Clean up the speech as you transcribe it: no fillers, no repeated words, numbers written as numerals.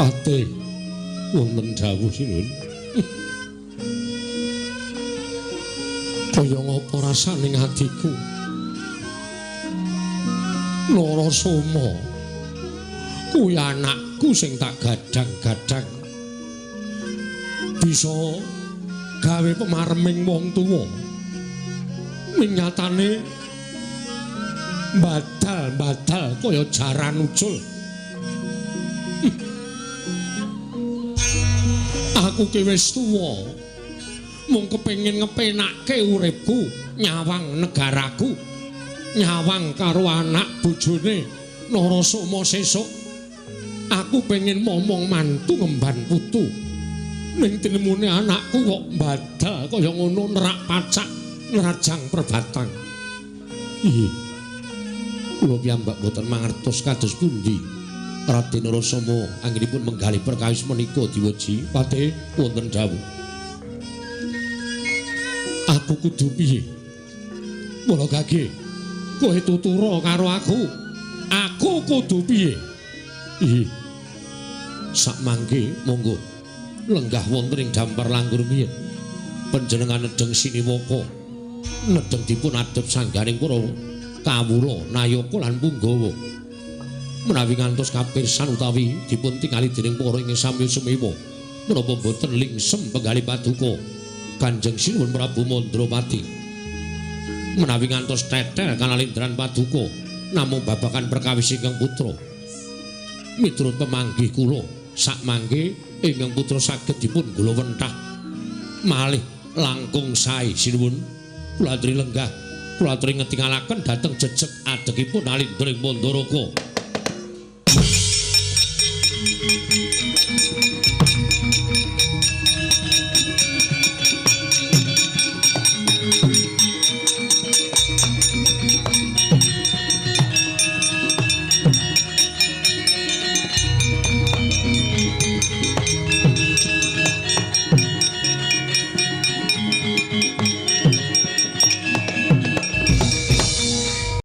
Ate wonten dawuh sinuwun. Kaya ngapa rasaning atiku? Narasoma kuwi anakku sing tak gadang-gadang. Bisa gawe pemareming wong tuwa. Ning nyatane badal-badal kaya jaran ucul. Aku ki wis tuwa, mung kepengin ngepenakke uripku, nyawang negaraku, nyawang karo anak bojone Narasoma sesuk. Aku pengen momong mantu ngemban putu. Ning tinemune anakku kok badal kaya ngono nerak pacak nerajang perbatang. Iye. Kula piyambak boten mangertos kados pundi Raden Narasoma anggenipun menggali perkawis menika diweji Pate wonten dawuh. Aku kudu piye? Mula gage kowe tutura karo aku. Aku kudu piye? Iye. Sakmangke monggo lenggah wonten ing dampar langgur miyen. Panjenengan nedeng siniwaka. Nedeng dipun adhep sanggaring para kawula Nayaka lan Punggawa. Menawi ngantos kapirsan utawi dipun tingali dening para ing sami sumewa menapa boten lingsem penggali paduka Kanjeng Sinuwun Prabu Mandrawati. Menawi ngantos tetel kanalindran paduka namung babagan perkawis ingkang putra. Miturut pemanggih kula sakmangke ingkang putra saged dipun gula wentah malih langkung sae sinuwun. Kula aturi lenggah, kula aturi ngetingalaken dhateng jejeg adegipun alindring Mandaraka.